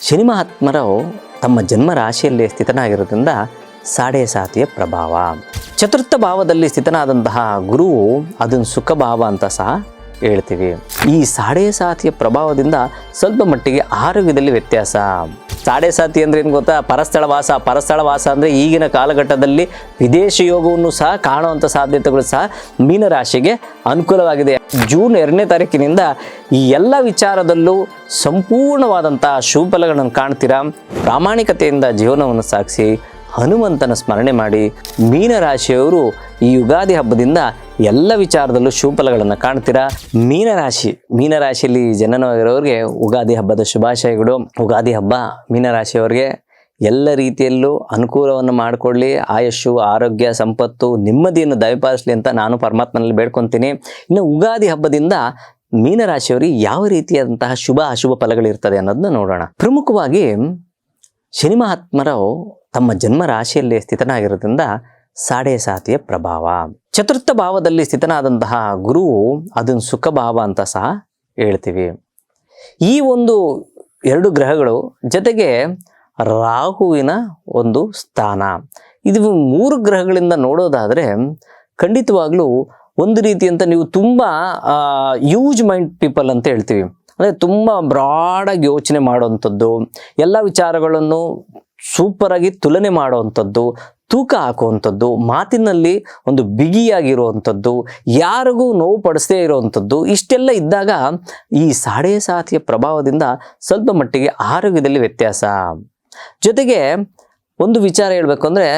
ಶನಿ ಮಹಾತ್ಮರು ತಮ್ಮ ಜನ್ಮ ರಾಶಿಯಲ್ಲಿ ಸ್ಥಿತನಾಗಿರೋದ್ರಿಂದ ಸಾಡೆ ಸಾತಿಯ ಪ್ರಭಾವ. ಚತುರ್ಥ ಭಾವದಲ್ಲಿ ಸ್ಥಿತನಾದಂತಹ ಗುರುವು ಅದನ್ನು ಸುಖ ಭಾವ ಅಂತ ಸಹ ಹೇಳ್ತೀವಿ. ಈ ಸಾಡೆ ಸಾತಿಯ ಪ್ರಭಾವದಿಂದ ಸ್ವಲ್ಪ ಮಟ್ಟಿಗೆ ಆರೋಗ್ಯದಲ್ಲಿ ವ್ಯತ್ಯಾಸ. ಸಾಡೆ ಸಾತಿ ಅಂದರೆ ಏನು ಗೊತ್ತಾ? ಪರಸ್ಥಳವಾಸ. ಪರಸ್ಥಳವಾಸ ಅಂದರೆ ಈಗಿನ ಕಾಲಘಟ್ಟದಲ್ಲಿ ವಿದೇಶ ಯೋಗವನ್ನು ಸಹ ಕಾಣುವಂಥ ಸಾಧ್ಯತೆಗಳು ಸಹ ಮೀನರಾಶಿಗೆ ಅನುಕೂಲವಾಗಿದೆ. ಜೂನ್ 2ನೇ ತಾರೀಕಿನಿಂದ ಈ ಎಲ್ಲ ವಿಚಾರದಲ್ಲೂ ಸಂಪೂರ್ಣವಾದಂಥ ಶುಭ ಫಲಗಳನ್ನು ಕಾಣ್ತೀರಾ. ಪ್ರಾಮಾಣಿಕತೆಯಿಂದ ಜೀವನವನ್ನು ಸಾಗಿಸಿ ಹನುಮಂತನ ಸ್ಮರಣೆ ಮಾಡಿ. ಮೀನರಾಶಿಯವರು ಈ ಯುಗಾದಿ ಹಬ್ಬದಿಂದ ಎಲ್ಲ ವಿಚಾರದಲ್ಲೂ ಶುಭ ಫಲಗಳನ್ನು ಕಾಣ್ತೀರಾ. ಮೀನರಾಶಿಯಲ್ಲಿ ಜನನವಾಗಿರೋರಿಗೆ ಯುಗಾದಿ ಹಬ್ಬದ ಶುಭಾಶಯಗಳು. ಯುಗಾದಿ ಹಬ್ಬ ಮೀನರಾಶಿಯವರಿಗೆ ಎಲ್ಲ ರೀತಿಯಲ್ಲೂ ಅನುಕೂಲವನ್ನು ಮಾಡಿಕೊಡ್ಲಿ. ಆಯುಷ್ಯು, ಆರೋಗ್ಯ, ಸಂಪತ್ತು, ನೆಮ್ಮದಿಯನ್ನು ದಯಪಾಲಿಸಲಿ ಅಂತ ನಾನು ಪರಮಾತ್ಮನಲ್ಲಿ ಬೇಡ್ಕೊತೀನಿ. ಇನ್ನು ಯುಗಾದಿ ಹಬ್ಬದಿಂದ ಮೀನರಾಶಿಯವರಿಗೆ ಯಾವ ರೀತಿಯಾದಂತಹ ಶುಭ ಅಶುಭ ಫಲಗಳಿರ್ತದೆ ಅನ್ನೋದನ್ನ ನೋಡೋಣ. ಪ್ರಮುಖವಾಗಿ ಶನಿ ಮಹಾತ್ಮರು ತಮ್ಮ ಜನ್ಮ ರಾಶಿಯಲ್ಲಿ ಸ್ಥಿತನಾಗಿರೋದ್ರಿಂದ ಸಾಡೆ ಸಾತಿಯ ಪ್ರಭಾವ. ಚತುರ್ಥ ಭಾವದಲ್ಲಿ ಸ್ಥಿತನಾದಂತಹ ಗುರುವು ಅದನ್ನು ಸುಖ ಭಾವ ಅಂತ ಸಹ ಹೇಳ್ತೀವಿ. ಈ ಒಂದು 2 ಗ್ರಹಗಳು ಜೊತೆಗೆ ರಾಹುವಿನ ಒಂದು ಸ್ಥಾನ, ಇದು 3 ಗ್ರಹಗಳಿಂದ ನೋಡೋದಾದರೆ ಖಂಡಿತವಾಗ್ಲೂ ಒಂದು ರೀತಿಯಂತ ನೀವು ತುಂಬ ಯೂಜ್ ಮೈಂಡ್ ಪೀಪಲ್ ಅಂತ ಹೇಳ್ತೀವಿ. ಅಂದರೆ ತುಂಬ ಬ್ರಾಡಾಗಿ ಯೋಚನೆ ಮಾಡುವಂಥದ್ದು, ಎಲ್ಲ ವಿಚಾರಗಳನ್ನು ಸೂಪರಾಗಿ ತುಲನೆ ಮಾಡುವಂಥದ್ದು, ತೂಕ ಹಾಕುವಂಥದ್ದು, ಮಾತಿನಲ್ಲಿ ಒಂದು ಬಿಗಿಯಾಗಿರುವಂಥದ್ದು, ಯಾರಿಗೂ ನೋವು ಪಡಿಸದೇ ಇರುವಂಥದ್ದು, ಇಷ್ಟೆಲ್ಲ ಇದ್ದಾಗ ಈ ಸಾಡೆ ಸಾತಿಯ ಪ್ರಭಾವದಿಂದ ಸ್ವಲ್ಪ ಮಟ್ಟಿಗೆ ಆರೋಗ್ಯದಲ್ಲಿ ವ್ಯತ್ಯಾಸ. ಜೊತೆಗೆ ಒಂದು ವಿಚಾರ ಹೇಳಬೇಕು ಅಂದರೆ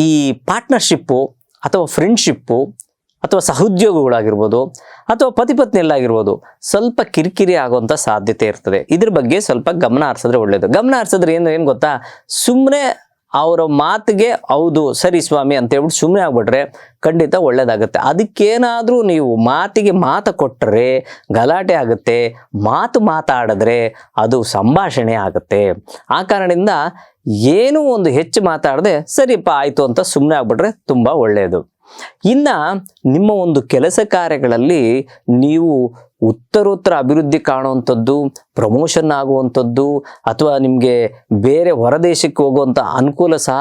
ಈ ಪಾರ್ಟ್ನರ್ಶಿಪ್ಪು ಅಥವಾ ಫ್ರೆಂಡ್ಶಿಪ್ಪು ಅಥವಾ ಸಹೋದ್ಯೋಗಗಳಾಗಿರ್ಬೋದು ಅಥವಾ ಪತಿ ಪತ್ನಿಯಲ್ಲಾಗಿರ್ಬೋದು ಸ್ವಲ್ಪ ಕಿರಿಕಿರಿ ಆಗುವಂಥ ಸಾಧ್ಯತೆ ಇರ್ತದೆ. ಇದ್ರ ಬಗ್ಗೆ ಸ್ವಲ್ಪ ಗಮನ ಹರಿಸಿದ್ರೆ ಒಳ್ಳೆಯದು. ಗಮನ ಹರಿಸಿದ್ರೆ ಏನು ಗೊತ್ತಾ? ಸುಮ್ಮನೆ ಅವರ ಮಾತಿಗೆ ಹೌದು ಸರಿ ಸ್ವಾಮಿ ಅಂತ ಹೇಳ್ಬಿಟ್ಟು ಸುಮ್ಮನೆ ಆಗ್ಬಿಟ್ರೆ ಖಂಡಿತ ಒಳ್ಳೇದಾಗುತ್ತೆ. ಅದಕ್ಕೇನಾದರೂ ನೀವು ಮಾತಿಗೆ ಮಾತು ಕೊಟ್ಟರೆ ಗಲಾಟೆ ಆಗುತ್ತೆ. ಮಾತಾಡಿದ್ರೆ ಅದು ಸಂಭಾಷಣೆ ಆಗುತ್ತೆ. ಆ ಕಾರಣದಿಂದ ಏನೂ ಒಂದು ಹೆಚ್ಚು ಮಾತಾಡದೆ ಸರಿಪ್ಪ ಆಯಿತು ಅಂತ ಸುಮ್ಮನೆ ಆಗ್ಬಿಟ್ರೆ ತುಂಬ ಒಳ್ಳೆಯದು. ಇನ್ನು ನಿಮ್ಮ ಒಂದು ಕೆಲಸ ಕಾರ್ಯಗಳಲ್ಲಿ ನೀವು ಉತ್ತರೋತ್ತರ ಅಭಿವೃದ್ಧಿ ಕಾಣುವಂಥದ್ದು, ಪ್ರಮೋಷನ್ ಆಗುವಂಥದ್ದು, ಅಥವಾ ನಿಮಗೆ ಬೇರೆ ಹೊರದೇಶಕ್ಕೆ ಹೋಗುವಂಥ ಅನುಕೂಲ ಸಹ,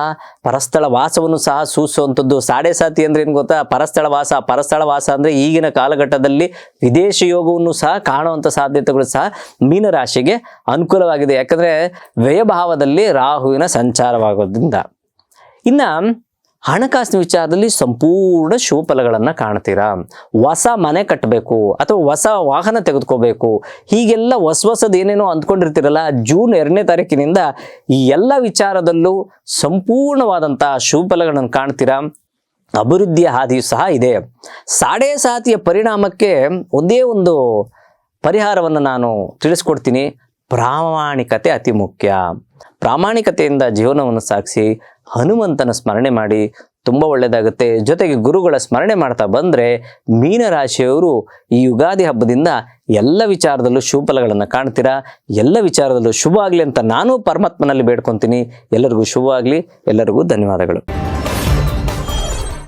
ಪರಸ್ಥಳ ವಾಸವನ್ನು ಸಹ ಸೂಚಿಸುವಂಥದ್ದು. ಸಾಡೆ ಸಾತಿ ಅಂದರೆ ಏನು ಗೊತ್ತಾ? ಪರಸ್ಥಳವಾಸ ಅಂದರೆ ಈಗಿನ ಕಾಲಘಟ್ಟದಲ್ಲಿ ವಿದೇಶ ಯೋಗವನ್ನು ಸಹ ಕಾಣುವಂಥ ಸಾಧ್ಯತೆಗಳು ಸಹ ಮೀನರಾಶಿಗೆ ಅನುಕೂಲವಾಗಿದೆ. ಯಾಕಂದರೆ ವ್ಯಯಭಾವದಲ್ಲಿ ರಾಹುವಿನ ಸಂಚಾರವಾಗೋದ್ರಿಂದ. ಇನ್ನು ಹಣಕಾಸಿನ ವಿಚಾರದಲ್ಲಿ ಸಂಪೂರ್ಣ ಶುಭ ಫಲಗಳನ್ನು ಕಾಣ್ತೀರಾ. ಹೊಸ ಮನೆ ಕಟ್ಟಬೇಕು ಅಥವಾ ಹೊಸ ವಾಹನ ತೆಗೆದುಕೋಬೇಕು, ಹೀಗೆಲ್ಲ ಹೊಸದು ಏನೇನೋ ಅಂದ್ಕೊಂಡಿರ್ತೀರಲ್ಲ, ಜೂನ್ 2ನೇ ತಾರೀಕಿನಿಂದ ಈ ಎಲ್ಲ ವಿಚಾರದಲ್ಲೂ ಸಂಪೂರ್ಣವಾದಂಥ ಶುಭ ಫಲಗಳನ್ನು ಕಾಣ್ತೀರಾ. ಅಭಿವೃದ್ಧಿಯ ಹಾದಿಯು ಸಹ ಇದೆ. ಸಾಡೆ ಸಾತಿಯ ಪರಿಣಾಮಕ್ಕೆ ಒಂದೇ ಒಂದು ಪರಿಹಾರವನ್ನು ನಾನು ತಿಳಿಸ್ಕೊಡ್ತೀನಿ. ಪ್ರಾಮಾಣಿಕತೆ ಅತಿ ಮುಖ್ಯ. ಪ್ರಾಮಾಣಿಕತೆಯಿಂದ ಜೀವನವನ್ನು ಸಾಗಿಸಿ ಹನುಮಂತನ ಸ್ಮರಣೆ ಮಾಡಿ, ತುಂಬ ಒಳ್ಳೆಯದಾಗುತ್ತೆ. ಜೊತೆಗೆ ಗುರುಗಳ ಸ್ಮರಣೆ ಮಾಡ್ತಾ ಬಂದರೆ ಮೀನರಾಶಿಯವರು ಈ ಯುಗಾದಿ ಹಬ್ಬದಿಂದ ಎಲ್ಲ ವಿಚಾರದಲ್ಲೂ ಶುಭ ಫಲಗಳನ್ನು ಕಾಣ್ತೀರಾ. ಎಲ್ಲ ವಿಚಾರದಲ್ಲೂ ಶುಭ ಆಗಲಿ ಅಂತ ನಾನು ಪರಮಾತ್ಮನಲ್ಲಿ ಬೇಡ್ಕೊತೀನಿ. ಎಲ್ಲರಿಗೂ ಶುಭ ಆಗಲಿ. ಎಲ್ಲರಿಗೂ ಧನ್ಯವಾದಗಳು.